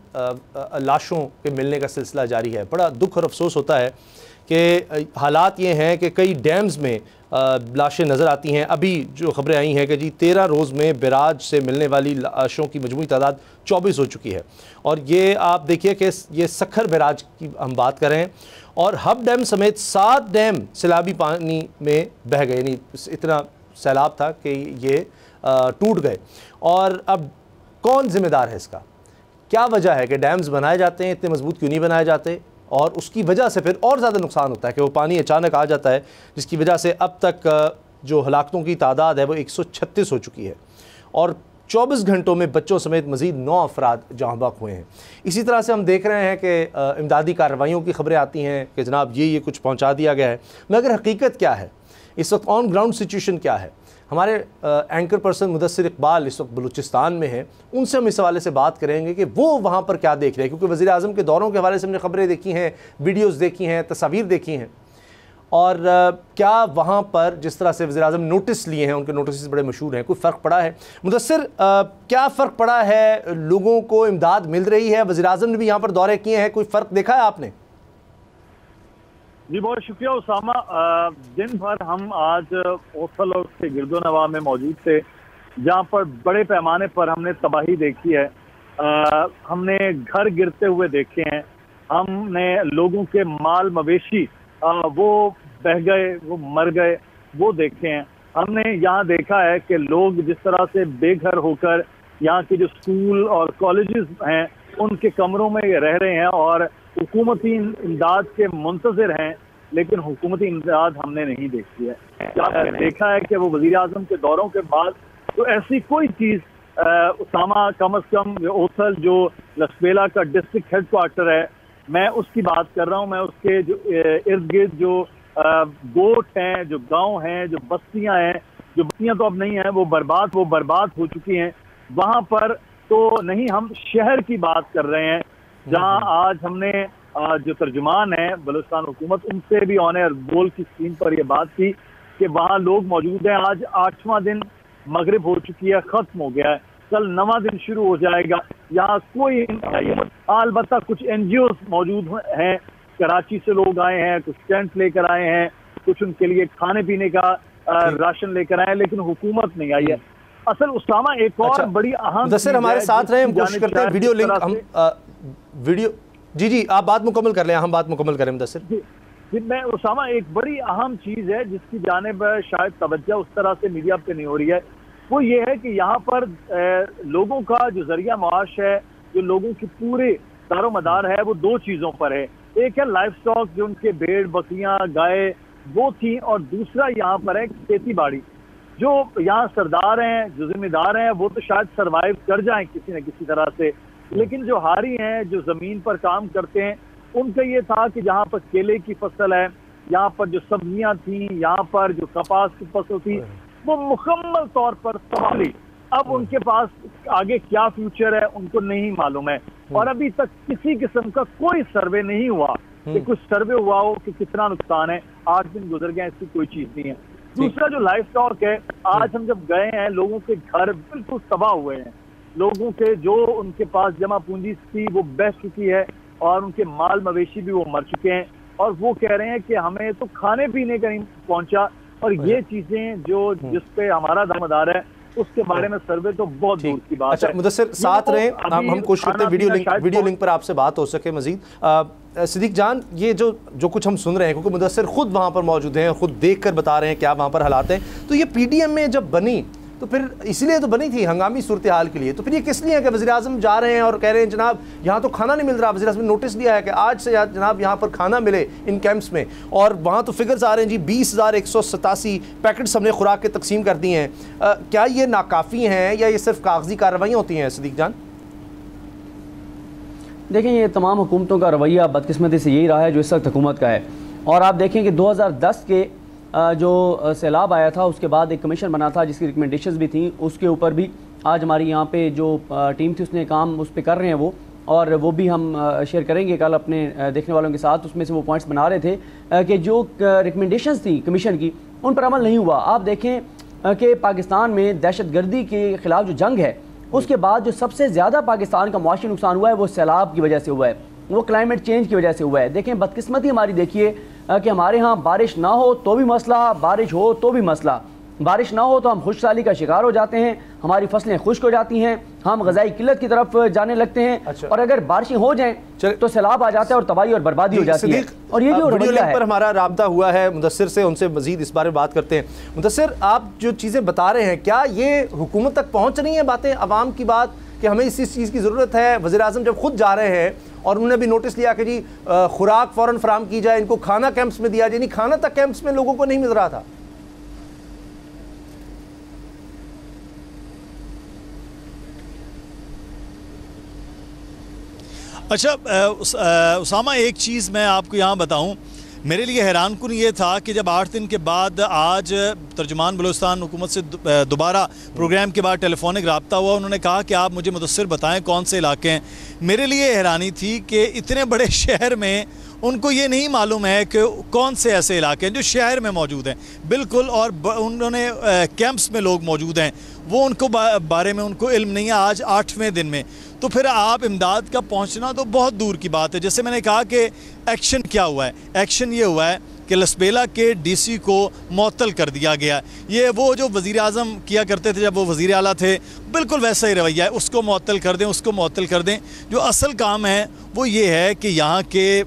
लाशों के मिलने का सिलसिला जारी है। बड़ा दुख और अफसोस होता है कि हालात ये हैं कि कई डैम्स में लाशें नज़र आती हैं। अभी जो ख़बरें आई हैं कि जी 13 रोज़ में बैराज से मिलने वाली लाशों की मजमूई तादाद 24 हो चुकी है। और ये आप देखिए कि ये सखर बैराज की हम बात कर रहे हैं और हब डैम समेत 7 डैम सैलाबी पानी में बह गए, यानी इतना सैलाब था कि ये टूट गए। और अब कौन ज़िम्मेदार है इसका? क्या वजह है कि डैम्स बनाए जाते हैं, इतने मजबूत क्यों नहीं बनाए जाते, और उसकी वजह से फिर और ज़्यादा नुकसान होता है कि वो पानी अचानक आ जाता है, जिसकी वजह से अब तक जो हलाकतों की तादाद है वो 136 हो चुकी है और 24 घंटों में बच्चों समेत मज़ीद 9 अफराद जहाँ बाक हुए हैं। इसी तरह से हम देख रहे हैं कि इमदादी कार्रवाइयों की ख़बरें आती हैं कि जनाब ये कुछ पहुँचा दिया गया है, मगर हकीकत क्या है? इस वक्त ऑन ग्राउंड सिचुएशन क्या है। हमारे एंकर पर्सन मुदस्सिर इकबाल इस वक्त बलूचिस्तान में हैं, उनसे हम इस हवाले से बात करेंगे कि वो वहाँ पर क्या देख रहे हैं, क्योंकि वज़ीर आज़म के दौरों के हवाले से हमने ख़बरें देखी हैं, वीडियोज़ देखी हैं, तस्वीर देखी हैं, और क्या वहाँ पर जिस तरह से वज़ीर आज़म नोटिस लिए हैं, उनके नोटिस बड़े मशहूर हैं, कोई फ़र्क पड़ा है? मुदस्सिर, क्या फ़र्क पड़ा है? लोगों को इमदाद मिल रही है? वज़ीर आज़म ने भी यहाँ पर दौरे किए हैं, कोई फ़र्क देखा है आपने? जी बहुत शुक्रिया उसामा। दिन भर हम आज ओसल और उसके गिरदोनवा में मौजूद थे, जहाँ पर बड़े पैमाने पर हमने तबाही देखी है। हमने घर गिरते हुए देखे हैं, हमने लोगों के माल मवेशी वो बह गए, वो मर गए, वो देखे हैं। हमने यहाँ देखा है कि लोग जिस तरह से बेघर होकर यहाँ के जो स्कूल और कॉलेजेस हैं उनके कमरों में रह रहे हैं और हुकूमती इमदाद के मुंतज़िर हैं, लेकिन हुकूमती इमदाद हमने नहीं देखी है। क्या देखा है कि वो वज़ीर आज़म के दौरों के बाद तो ऐसी कोई चीज़ उसामा, कम अज़ कम ओसल जो लसबेला का डिस्ट्रिक्ट हेड क्वार्टर है, मैं उसकी बात कर रहा हूँ। मैं उसके जो इर्द गिर्द जो गोट हैं, जो गांव हैं, जो बस्तियां हैं, जो बस्तियां तो अब नहीं हैं, वो बर्बाद हो चुकी हैं। वहां पर तो नहीं, हम शहर की बात कर रहे हैं, जहां आज हमने जो तर्जुमान है बलूचिस्तान हुकूमत, उनसे भी ऑन एयर गोल की स्क्रीन पर यह बात की कि वहाँ लोग मौजूद हैं। आज 8वां दिन मगरिब हो चुकी है, ख़त्म हो गया है, कल 9वां दिन शुरू हो जाएगा। यहाँ कोई अलबत्ता कुछ NGOs मौजूद हैं, कराची से लोग आए हैं, कुछ टेंट लेकर आए हैं, कुछ उनके लिए खाने पीने का राशन लेकर आए, लेकिन हुकूमत नहीं आई है। असल उसामा एक और बड़ी अहम मुदस्सिर हमारे साथ रहे, हम कोशिश करते हैं वीडियो लिंक हम वीडियो जी आप बात मुकम्मल कर लें, हम बात मुकम्मल करें मुदस्सिर जी। मैं उसामा, एक बड़ी अहम चीज़ है जिसकी जानिब शायद तवज्जो उस तरह से मीडिया पे नहीं हो रही है, वो ये है कि यहाँ पर लोगों का जो जरिया माश है, जो लोगों की पूरे दारोमदार है, वो 2 चीज़ों पर है। एक है लाइफ स्टॉक, जो उनके भेड़ बकरियां गाय वो थी, और दूसरा यहाँ पर है खेती बाड़ी। जो यहाँ सरदार हैं, जो जिम्मेदार हैं, वो तो शायद सरवाइव कर जाएं किसी न किसी तरह से, लेकिन जो हारी हैं, जो ज़मीन पर काम करते हैं, उनका ये था कि जहाँ पर केले की फसल है, यहाँ पर जो सब्जियां थी, यहाँ पर जो कपास की फसल थी, वो मुकम्मल तौर पर तबाही। अब उनके पास आगे क्या फ्यूचर है उनको नहीं मालूम है, और अभी तक किसी किस्म का कोई सर्वे नहीं हुआ कि कुछ सर्वे हुआ हो कि कितना नुकसान है। 8 दिन गुजर गए, इसकी कोई चीज नहीं है। दूसरा जो लाइफ स्टॉक है, आज हम जब गए हैं, लोगों के घर बिल्कुल तबाह हुए हैं, लोगों के जो उनके पास जमा पूंजी थी वो बह चुकी है, और उनके माल मवेशी भी वो मर चुके हैं, और वो कह रहे हैं कि हमें तो खाने पीने का नहीं पहुंचा। और ये चीजें जो जिस पे हमारा दामदार है, उसके बारे में सर्वे तो बहुत दूर की बात है। मुदस्सिर साथ रहे, हम कोशिश करते हैं वीडियो लिंक पर आपसे बात हो सके मजीद। सिद्दीक जान, ये जो कुछ हम सुन रहे हैं, क्योंकि मुदस्सिर खुद वहाँ पर मौजूद हैं, खुद देख कर बता रहे हैं क्या वहाँ पर हालात हैं, तो ये PDM में जब बनी तो फिर इसलिए तो बनी थी हंगामी सूरत हाल के लिए, तो फिर ये किस लिए है कि वज़ीर आज़म जा रहे हैं और कह रहे हैं जनाब यहाँ तो खाना नहीं मिल रहा। वज़ीर आज़म ने नोटिस दिया है कि आज से जनाब यहाँ पर खाना मिले इन कैंप्स में, और वहाँ तो फिगर्स आ रहे हैं जी 20,187 पैकेट्स हमने खुराक के तकसीम कर दी हैं। क्या ये नाकाफ़ी हैं या ये सिर्फ कागजी कार्रवाई होती हैं सिद्दीक जान? देखें, ये तमाम हुकूमतों का रवैया बदकिस्मती से यही रहा है जो इस वक्त हुकूमत का है। और आप देखें कि 2010 के जो सैलाब आया था, उसके बाद एक कमीशन बना था जिसकी रिकमेंडेशंस भी थी, उसके ऊपर भी आज हमारी यहाँ पे जो टीम थी उसने काम उस पर कर रहे हैं वो, और वो भी हम शेयर करेंगे कल अपने देखने वालों के साथ। उसमें से वो पॉइंट्स बना रहे थे कि जो रिकमेंडेशंस थी कमीशन की, उन पर अमल नहीं हुआ। आप देखें कि पाकिस्तान में दहशतगर्दी के ख़िलाफ़ जो जंग है, उसके बाद जो सबसे ज़्यादा पाकिस्तान का मुआशी नुकसान हुआ है वो सैलाब की वजह से हुआ है, वो क्लाइमेट चेंज की वजह से हुआ है। देखें, बदकिस्मती हमारी देखिए कि हमारे यहाँ बारिश ना हो तो भी मसला, बारिश हो तो भी मसला। बारिश ना हो तो हम खुशहाली का शिकार हो जाते हैं, हमारी फसलें खुश्क हो जाती हैं, हम ग़िज़ाई किल्लत की तरफ जाने लगते हैं। अच्छा। और अगर बारिशें हो जाएं तो सैलाब आ जाता है और तबाही और बर्बादी हो जाती है। और ये जो वीडियो लिंक पर हमारा राब्ता हुआ है मुदस्सिर से, उनसे मजीद इस बारे में बात करते हैं। मुदस्सिर, आप जो चीज़ें बता रहे हैं, क्या ये हुकूमत तक पहुँच रही हैं बातें, अवाम की बात कि हमें इस चीज़ की ज़रूरत है? वज़ीर आज़म जब खुद जा रहे हैं और उन्होंने भी नोटिस लिया कि जी खुराक फ़ौरन फराम की जाए, इनको खाना कैंप्स में दिया जाए, नहीं खाना तक कैंप्स में लोगों को नहीं मिल रहा था। अच्छा उसामा, एक चीज़ मैं आपको यहाँ बताऊँ मेरे लिए हैरान कुन ये था कि जब 8 दिन के बाद आज तर्जुमान बलूचिस्तान हुकूमत से दोबारा प्रोग्राम के बाद टेलीफोनिक रब्ता हुआ, उन्होंने कहा कि आप मुझे मुदस्सिर बताएं कौन से इलाके हैं। मेरे लिए हैरानी थी कि इतने बड़े शहर में उनको ये नहीं मालूम है कि कौन से ऐसे इलाके हैं जो शहर में मौजूद हैं बिल्कुल, और उन्होंने कैंप्स में लोग मौजूद हैं, वो उनको बारे में उनको इल्म नहीं है आज 8वें दिन में। तो फिर आप इमदाद का पहुंचना तो बहुत दूर की बात है। जैसे मैंने कहा कि एक्शन क्या हुआ है, एक्शन ये हुआ है कि लसबेला के डीसी को मुअत्तल कर दिया गया। ये वो जो वज़ीर आज़म किया करते थे जब वो वज़ीर आला थे, बिल्कुल वैसा ही रवैया है, उसको मुअत्तल कर दें, उसको मुअत्तल कर दें। जो असल काम है वो ये है कि यहाँ के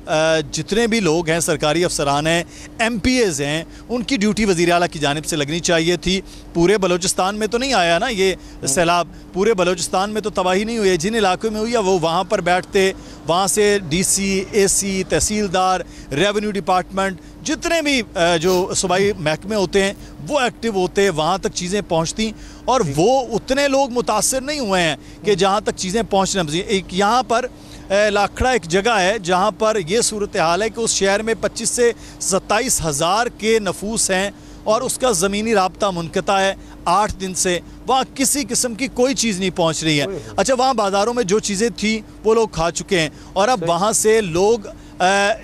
जितने भी लोग हैं, सरकारी अफसरान हैं, MPAs हैं, उनकी ड्यूटी वज़ीर आला की जानिब से लगनी चाहिए थी। पूरे बलूचिस्तान में तो नहीं आया ना ये सैलाब, पूरे बलूचिस्तान में तो तबाही नहीं हुई है। जिन इलाकों में हुई है वो वहाँ पर बैठते, वहाँ से DC, AC, तहसीलदार, रेवेन्यू डिपार्टमेंट, जितने भी जो सूबाई महकमे होते हैं वो एक्टिव होते, वहाँ तक चीज़ें पहुँचती, और वो उतने लोग मुतासर नहीं हुए हैं कि जहाँ तक चीज़ें पहुँचना। एक यहाँ पर लाखड़ा एक जगह है जहाँ पर ये सूरत हाल है कि उस शहर में 25 से 27 हज़ार के नफूस हैं और उसका ज़मीनी राब्ता मुनक़ता है 8 दिन से। वहाँ किसी किस्म की कोई चीज़ नहीं पहुँच रही है। अच्छा, वहाँ बाज़ारों में जो चीज़ें थी वो लोग खा चुके हैं, और अब वहाँ से लोग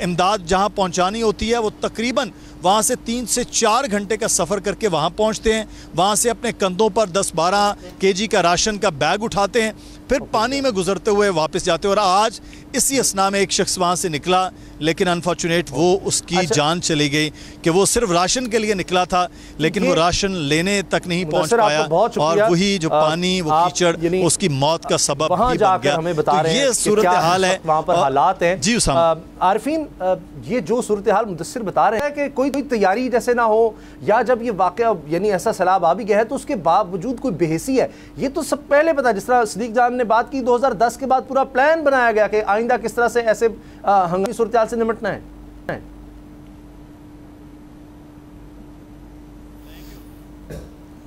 इमदाद जहाँ पहुँचानी होती है वो तकरीबन वहाँ से 3 से 4 घंटे का सफ़र करके वहाँ पहुँचते हैं। वहाँ से अपने कंधों पर 10-12 kg का राशन का बैग उठाते हैं, फिर पानी में गुजरते हुए वापस जाते हैं। और आज इसी असना में एक शख्स वहाँ से निकला, लेकिन अनफॉर्चुनेट वो उसकी जान चली गई कि वो सिर्फ राशन के लिए निकला था, लेकिन वो राशन लेने तक नहीं पहुँच पाया, और वही जो पानी, वो कीचड़, उसकी मौत का सबब वहाँ जाकर हमें बता रहे हैं। ये सूरत हाल है, वहाँ पर हालात हैं। जी आरफीन, ये जो सूरत हाल मुदस्सिर बता रहे हैं कि कोई तैयारी जैसे ना हो, या जब ये वाक़या यानी ऐसा सैलाब आ भी गया है तो उसके बावजूद कोई बेहिसी है, ये तो सब पहले पता। जिस तरह सदीक जान ने बात की, 2010 के बाद पूरा प्लान बनाया गया कि आइंदा किस तरह से ऐसे हंगामी सूरत हाल से निपटना है।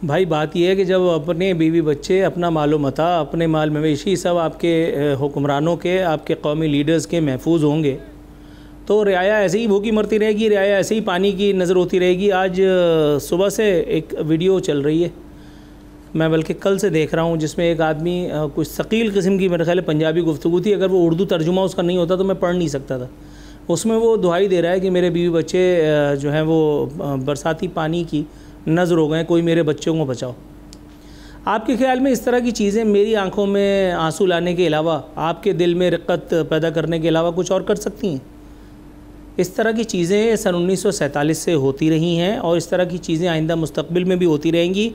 भाई बात यह है कि जब अपने बीवी बच्चे, अपना मालो मता, अपने माल मवेशी सब आपके हुक्मरानों के, आपके कौमी लीडर्स के महफूज होंगे, तो रियाया ऐसे ही भूखी मरती रहेगी, रियाया ऐसे ही पानी की नज़र होती रहेगी। आज सुबह से एक वीडियो चल रही है, मैं बल्कि कल से देख रहा हूँ, जिसमें एक आदमी कुछ सकील किस्म की, मेरे ख्याल है पंजाबी गुफ्तगू थी, अगर वो उर्दू तर्जुमा उसका नहीं होता तो मैं पढ़ नहीं सकता था। उसमें वो दुहाई दे रहा है कि मेरे बीवी बच्चे जो हैं वो बरसाती पानी की नज़र हो गए, कोई मेरे बच्चों को बचाओ। आपके ख्याल में इस तरह की चीज़ें मेरी आंखों में आंसू लाने के अलावा, आपके दिल में रिक्कत पैदा करने के अलावा कुछ और कर सकती हैं? इस तरह की चीज़ें सन 1947 से होती रही हैं, और इस तरह की चीज़ें आइंदा मुस्तकबिल में भी होती रहेंगी।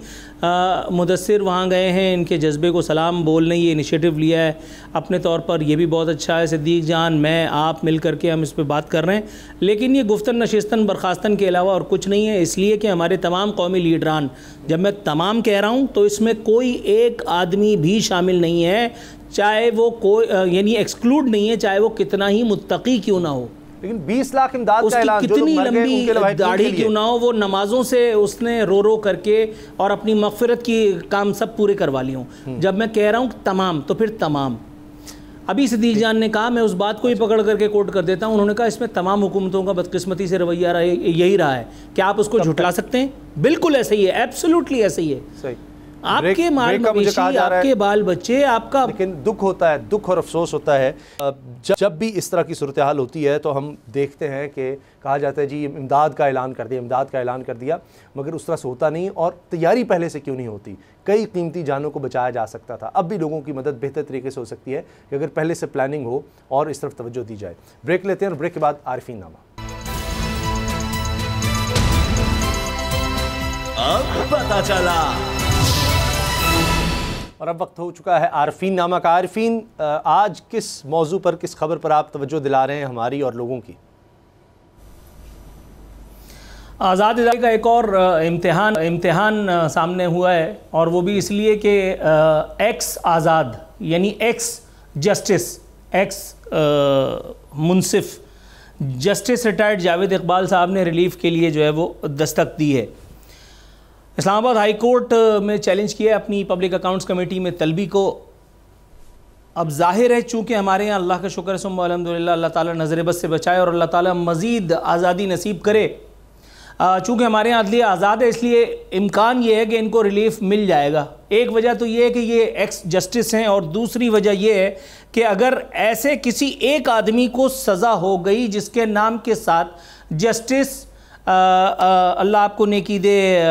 मुदस्सिर वहाँ गए हैं, इनके जज्बे को सलाम बोलने ये इनिशिएटिव लिया है अपने तौर पर, ये भी बहुत अच्छा है। सिद्दीक जान, मैं, आप मिल करके हम इस पर बात कर रहे हैं, लेकिन ये गुफ्तन नशिस्तन बर्खास्तन के अलावा और कुछ नहीं है। इसलिए कि हमारे तमाम कौमी लीडरान, जब मैं तमाम कह रहा हूँ तो इसमें कोई एक आदमी भी शामिल नहीं है, चाहे वो कोई यानी एक्सक्लूड नहीं है, चाहे वो कितना ही मुत्तकी क्यों ना हो, लेकिन 20 लाख इमदाद का ऐलान, कितनी लंबी दाढ़ी क्यों ना हो, वो नमाजों से उसने रो करके और अपनी मग़फ़िरत की काम सब पूरे करवा लिए हों। जब मैं कह रहा हूँ तमाम, तो फिर तमाम। अभी सदीक जान ने कहा, मैं उस बात को ही पकड़ करके कोट कर देता हूँ, उन्होंने कहा इसमें तमाम हुकूमतों का बदकिस्मती से रवैया यही रहा है। क्या आप उसको झुटला सकते हैं? बिल्कुल ऐसा ही है, एब्सोल्युटली ऐसा ही है। सही, आपके माल मवेशी, आपके बाल बच्चे, आपका। लेकिन दुख होता है, दुख और अफसोस होता है जब भी इस तरह की सूरत हाल होती है, तो हम देखते हैं कि कहा जाता है जी इमदाद का ऐलान कर दिया, इमदाद का ऐलान कर दिया, मगर उस तरह से होता नहीं। और तैयारी पहले से क्यों नहीं होती? कई कीमती जानों को बचाया जा सकता था। अब भी लोगों की मदद बेहतर तरीके से हो सकती है कि अगर पहले से प्लानिंग हो और इस तरफ तवज्जो दी जाए। ब्रेक लेते हैं, और ब्रेक के बाद आरिफीन नामा। अब पता चला, और अब वक्त हो चुका है आरिफीन नामा का। आरिफीन, आज किस मौजू पर, किस खबर पर आप तवज्जो दिला रहे हैं हमारी और लोगों की? आज़ाद इदारे का एक और इम्तिहान सामने हुआ है, और वो भी इसलिए कि एक्स आज़ाद यानी एक्स जस्टिस, एक्स मुंसिफ जस्टिस रिटायर्ड जावेद इकबाल साहब ने रिलीफ के लिए जो है वो दस्तक दी है। इस्लामाबाद हाई कोर्ट में चैलेंज किया अपनी पब्लिक अकाउंट्स कमेटी में तलबी को, अब ज़ाहिर है चूँकि हमारे यहाँ अल्लाह का शुक्र है सुम्मा अल्हम्दुलिल्लाह, अल्लाह ताला नज़र बस से बचाए और अल्लाह ताला मज़ीद आज़ादी नसीब करे। चूँकि हमारे यहाँ अदलिया आज़ाद है, इसलिए इम्कान ये है कि इनको रिलीफ मिल जाएगा। एक वजह तो ये है कि ये एक्स जस्टिस हैं, और दूसरी वजह ये है कि अगर ऐसे किसी एक आदमी को सज़ा हो गई जिसके नाम के साथ जस्टिस अल्लाह आपको नेकी दे,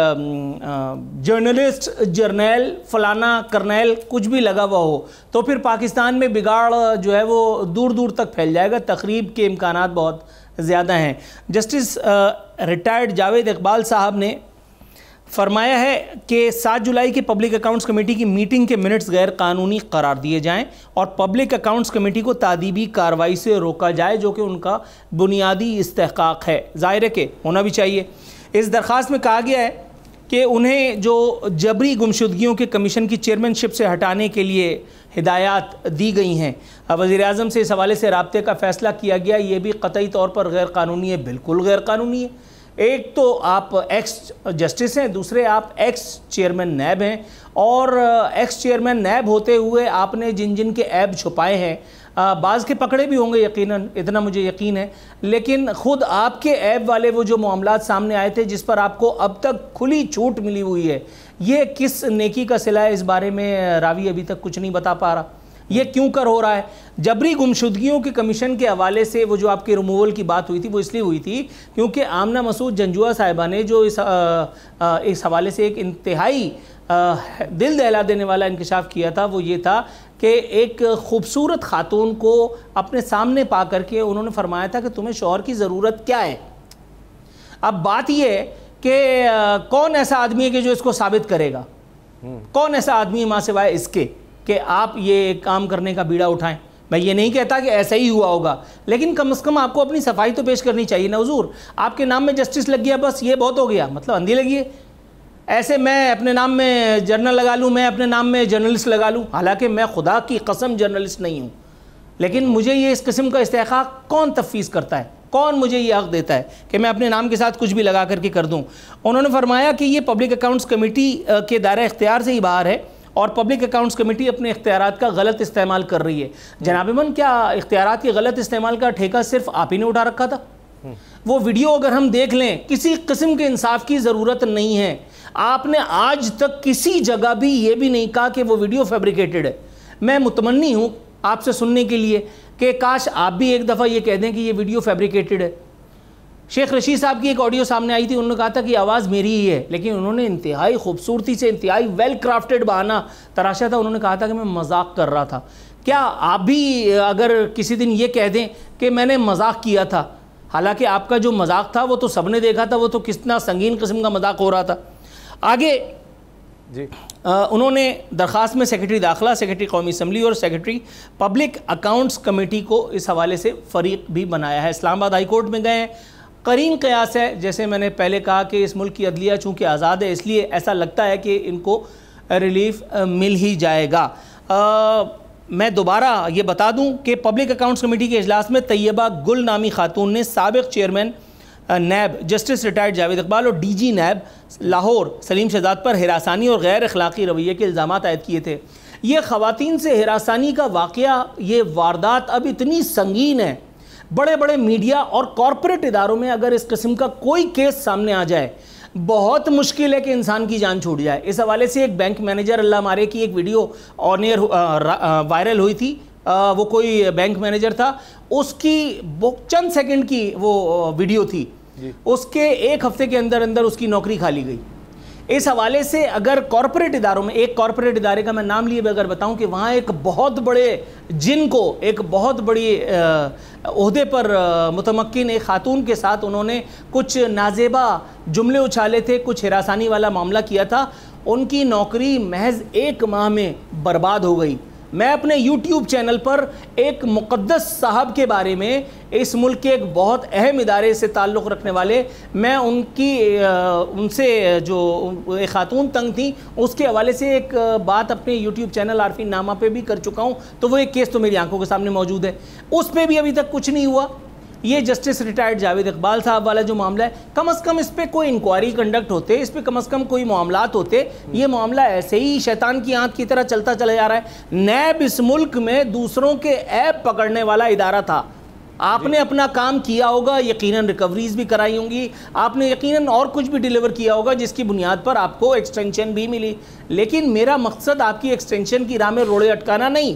जर्नलिस्ट, जर्नैल, फलाना, करनैल कुछ भी लगा हुआ हो, तो फिर पाकिस्तान में बिगाड़ जो है वो दूर दूर तक फैल जाएगा। तकरीब के इम्कानात बहुत ज़्यादा हैं। जस्टिस रिटायर्ड जावेद इकबाल साहब ने फरमाया है कि 7 जुलाई की पब्लिक अकाउंट्स कमेटी की मीटिंग के मिनट्स गैर कानूनी करार दिए जाएं और पब्लिक अकाउंट्स कमेटी को तादीबी कार्रवाई से रोका जाए, जो कि उनका बुनियादी इस्तेहकाक है। ज़ाहिर है कि होना भी चाहिए। इस दरख्वास्त में कहा गया है कि उन्हें जो जबरी गुमशुदगियों के कमीशन की चेयरमैनशिप से हटाने के लिए हिदायत दी गई हैं। वज़ीर-ए-आज़म से इस हवाले से राब्ते का फ़ैसला किया गया, ये भी क़तई तौर पर गैर कानूनी है, बिल्कुल गैर कानूनी है। एक तो आप एक्स जस्टिस हैं, दूसरे आप एक्स चेयरमैन नैब हैं, और एक्स चेयरमैन नैब होते हुए आपने जिन जिन के ऐब छुपाए हैं, बाज़ के पकड़े भी होंगे यकीनन, इतना मुझे यकीन है, लेकिन ख़ुद आपके ऐब वाले वो जो मामलात सामने आए थे जिस पर आपको अब तक खुली छूट मिली हुई है, ये किस नेकी का सिला है, इस बारे में रावी अभी तक कुछ नहीं बता पा रहा। ये क्यों कर हो रहा है? जबरी गुमशुदगियों के कमीशन के हवाले से वो जो आपके रिमूवल की बात हुई थी वो इसलिए हुई थी क्योंकि आमना मसूद जंजुआ साहिबा ने जो इस हवाले से एक इंतहाई दिल दहला देने वाला इंकशाफ किया था, वो ये था कि एक ख़ूबसूरत खातून को अपने सामने पा करके उन्होंने फरमाया था कि तुम्हें शौहर की ज़रूरत क्या है। अब बात ये है कि कौन ऐसा आदमी है कि जो इसको साबित करेगा? कौन ऐसा आदमी है माँ सिवाय इसके कि आप ये काम करने का बीड़ा उठाएं? मैं ये नहीं कहता कि ऐसा ही हुआ होगा, लेकिन कम से कम आपको अपनी सफाई तो पेश करनी चाहिए ना। हुजूर, आपके नाम में जस्टिस लग गया, बस ये बहुत हो गया, मतलब अंधी लगी है। ऐसे मैं अपने नाम में जर्नल लगा लूँ, मैं अपने नाम में जर्नलिस्ट लगा लूँ, हालांकि मैं खुदा की कसम जर्नलिस्ट नहीं हूँ, लेकिन मुझे ये इस किस्म का इस्तेहकाक कौन तफवीज़ करता है? कौन मुझे ये हक़ देता है कि मैं अपने नाम के साथ कुछ भी लगा करके कर दूँ? उन्होंने फरमाया कि ये पब्लिक अकाउंट्स कमेटी के दायरे इख्तियार से ही बाहर है और पब्लिक अकाउंट्स कमेटी अपने इख्तियारात का गलत इस्तेमाल कर रही है। जनाब मन, क्या इख्तियारात के गलत इस्तेमाल का ठेका सिर्फ आप ही ने उठा रखा था? वो वीडियो अगर हम देख लें, किसी किस्म के इंसाफ की ज़रूरत नहीं है। आपने आज तक किसी जगह भी ये भी नहीं कहा कि वो वीडियो फैब्रिकेटेड है। मैं मुतमन्नी हूँ आपसे सुनने के लिए कि काश आप भी एक दफ़ा ये कह दें कि ये वीडियो फैब्रिकेटेड है। शेख रशीद साहब की एक ऑडियो सामने आई थी, उन्होंने कहा था कि आवाज़ मेरी ही है, लेकिन उन्होंने इंतहाई खूबसूरती से, इंतहाई वेल क्राफ्टेड बहाना तराशा था। उन्होंने कहा था कि मैं मजाक कर रहा था। क्या आप भी अगर किसी दिन ये कह दें कि मैंने मजाक किया था, हालांकि आपका जो मजाक था वो तो सबने देखा था, वो तो कितना संगीन किस्म का मजाक हो रहा था। आगे जी उन्होंने दरख्वास्त में सेक्रेटरी दाखिला, सेक्रेटरी कौमी असम्बली और सेक्रेटरी पब्लिक अकाउंट्स कमेटी को इस हवाले से फ़रीक भी बनाया है। इस्लामाबाद हाई कोर्ट में गए हैं। करीन क़यास है, जैसे मैंने पहले कहा कि इस मुल्क की अदलिया चूँकि आज़ाद है, इसलिए ऐसा लगता है कि इनको रिलीफ मिल ही जाएगा। मैं दोबारा ये बता दूं कि पब्लिक अकाउंट्स कमेटी के इजलास में तैयबा गुल नामी खातून ने साबिक़ chairman NAB justice retired Javed Iqbal और DG नैब लाहौर सलीम शहजाद पर हिरासानी और गैर अखलाक़ी रवैये के इल्ज़ामात आयद किए थे। ये ख़वातीन से हिरासानी का वाक़या, ये वारदात अब इतनी संगीन है, बड़े बड़े मीडिया और कॉरपोरेट इदारों में अगर इस किस्म का कोई केस सामने आ जाए, बहुत मुश्किल है कि इंसान की जान छूट जाए। इस हवाले से एक बैंक मैनेजर अल्लाह मारे की एक वीडियो ऑन एयर वायरल हुई थी। वो कोई बैंक मैनेजर था, उसकी चंद सेकंड की वो वीडियो थी, उसके एक हफ्ते के अंदर अंदर उसकी नौकरी खाली गई। इस हवाले से अगर कॉरपोरेट इदारों में, एक कॉरपोरेट इदारे का मैं नाम लिए अगर बताऊं कि वहाँ एक बहुत बड़े जिन को, एक बहुत बड़ी ओहदे पर मुतमक्किन एक खातून के साथ उन्होंने कुछ नाजेबा जुमले उछाले थे, कुछ हिरासानी वाला मामला किया था, उनकी नौकरी महज 1 माह में बर्बाद हो गई। मैं अपने YouTube चैनल पर एक मुक़द्दस साहब के बारे में, इस मुल्क के एक बहुत अहम इदारे से ताल्लुक़ रखने वाले, मैं उनसे जो एक खातून तंग थी उसके हवाले से एक बात अपने YouTube चैनल आरफीन नामा पे भी कर चुका हूँ। तो वो एक केस तो मेरी आंखों के सामने मौजूद है, उस पर भी अभी तक कुछ नहीं हुआ। ये जस्टिस रिटायर्ड जावेद इकबाल साहब वाला जो मामला है, कम से कम इस पर कोई इंक्वायरी कंडक्ट होते, इस पर कम से कम कोई मामलात होते। ये मामला ऐसे ही शैतान की आंत की तरह चलता चला जा रहा है। नैब इस मुल्क में दूसरों के ऐब पकड़ने वाला इदारा था। आपने अपना काम किया होगा, यकीनन रिकवरीज भी कराई होंगी, आपने यकीनन और कुछ भी डिलीवर किया होगा जिसकी बुनियाद पर आपको एक्सटेंशन भी मिली। लेकिन मेरा मकसद आपकी एक्सटेंशन की राह में रोड़े अटकाना नहीं।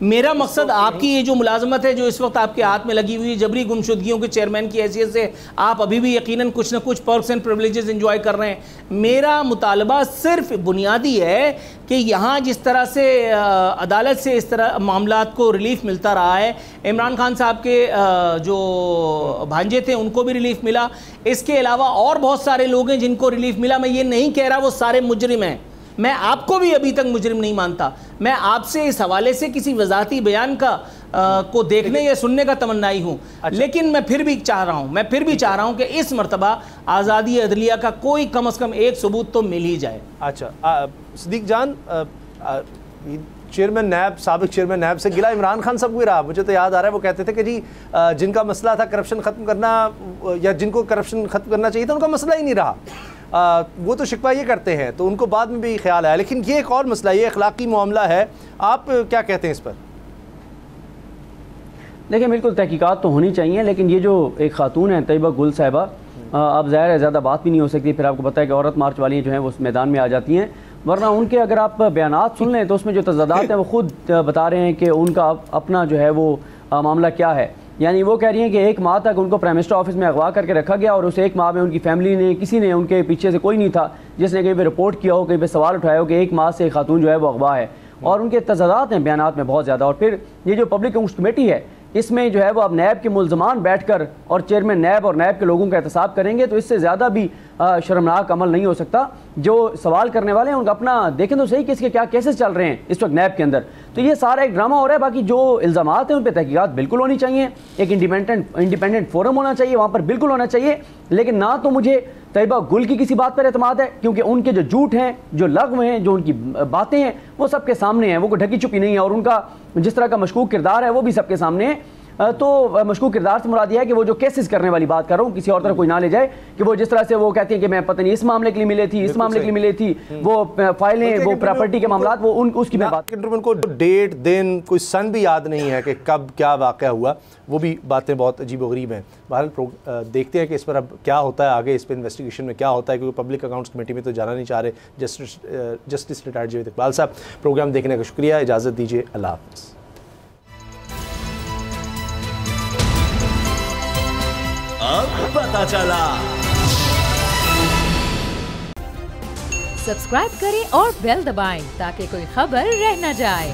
मेरा मकसद आपकी ये जो मुलाजमत है जो इस वक्त आपके हाथ में लगी हुई जबरी गुमशुदगियों के चेयरमैन की हैसियत से आप अभी भी यकीनन कुछ ना कुछ पर्क्स एंड प्रिविलेजेस एंजॉय कर रहे हैं। मेरा मुतालबा सिर्फ बुनियादी है कि यहाँ जिस तरह से अदालत से इस तरह मामलात को रिलीफ मिलता रहा है, इमरान खान साहब के जो भांजे थे उनको भी रिलीफ मिला, इसके अलावा और बहुत सारे लोग हैं जिनको रिलीफ मिला। मैं ये नहीं कह रहा वो सारे मुजरिम हैं, मैं आपको भी अभी तक मुजरिम नहीं मानता। मैं आपसे इस हवाले से किसी वजाती बयान का को देखने या सुनने का तमन्नाई हूँ। अच्छा। लेकिन मैं फिर भी चाह रहा हूँ कि इस मर्तबा आज़ादी अदलिया का कोई कम से कम एक सबूत तो मिल ही जाए। अच्छा सिद्दीक जान, चेयरमैन नैब, साबिक चेयरमैन नैब से गिला इमरान खान साहब को रहा। मुझे तो याद आ रहा है वो कहते थे कि जी जिनका मसला था करप्शन ख़त्म करना या जिनको करप्शन ख़त्म करना चाहिए था उनका मसला ही नहीं रहा। वो तो शिकवा ये करते हैं तो उनको बाद में भी ख्याल आया। लेकिन ये एक और मसला, ये अखलाकी मामला है, आप क्या कहते हैं इस पर? देखिए बिल्कुल तहकीकात तो होनी चाहिए, लेकिन ये जो एक खातून है तैयबा गुल साहिबा, अब ज़ाहिर है ज़्यादा बात भी नहीं हो सकती। फिर आपको पता है कि औरत मार्च वाली जो हैं वो उस मैदान में आ जाती हैं, वरना उनके अगर आप बयानात सुन लें तो उसमें जो तज़ादात हैं वो ख़ुद बता रहे हैं कि उनका अपना जो है वो मामला क्या है। यानी वो कह रही हैं कि 1 माह तक उनको प्राइम मिनिस्टर ऑफिस में अगवा करके रखा गया और उस 1 माह में उनकी फैमिली ने, किसी ने, उनके पीछे से कोई नहीं था जिसने कहीं पे रिपोर्ट किया हो, कहीं पे सवाल उठाया हो कि 1 माह से खातून जो है वो अगवा है। और उनके तज़ादात हैं बयानात में बहुत ज़्यादा। और फिर ये जो पब्लिक अकाउंट्स कमेटी है इसमें जो है वो अब नैब के मुल्ज़मान बैठकर और चेयरमैन नैब और नैब के लोगों का एहतसाब करेंगे, तो इससे ज़्यादा भी शर्मनाक अमल नहीं हो सकता। जो सवाल करने वाले हैं उनका अपना देखें तो सही कि इसके क्या केसेस चल रहे हैं इस वक्त नैब के अंदर। तो ये सारा एक ड्रामा हो रहा है। बाकी जो इल्ज़ामात हैं उन पर तहकीकात बिल्कुल होनी चाहिए, एक इंडिपेंडेंट फोरम होना चाहिए, वहाँ पर बिल्कुल होना चाहिए। लेकिन ना तो मुझे तैयबा गुल की किसी बात पर एतमाद है, क्योंकि उनके जो झूठ हैं, जो लग़्व हैं, जो उनकी बातें हैं वो सबके सामने हैं, वो कोई ढकी छुपी नहीं है। और उनका जिस तरह का मशकूक किरदार है वो भी सबके सामने है। तो मशकूक किरदार से मुराद यह है कि वो जो केसेस करने वाली बात कर रहा हूँ, किसी और तरह कोई ना ले जाए कि वो जिस तरह से वो कहती है कि मैं पता नहीं इस मामले के लिए मिले थी, इस मामले के लिए मिले थी, वो फाइलें, वो प्रॉपर्टी के मामला, वो उसकी मैं बात। उनको डेट, दिन, कोई सन भी याद नहीं है कि कब क्या वाक़या हुआ, वो भी बातें बहुत अजीबोगरीब हैं। बहरहाल देखते हैं कि इस पर अब क्या होता है आगे, इस पर इन्वेस्टिगेशन में क्या होता है, क्योंकि पब्लिक अकाउंट्स कमेटी में तो जाना नहीं चाह रहे जस्टिस रिटायर्ड जावेद इकबाल साहब। प्रोग्राम देखने का शुक्रिया, इजाज़त दीजिए, अल्लाह हाफ़िज़। अब पता चला। सब्सक्राइब करें और बेल दबाएं ताकि कोई खबर रह न जाए।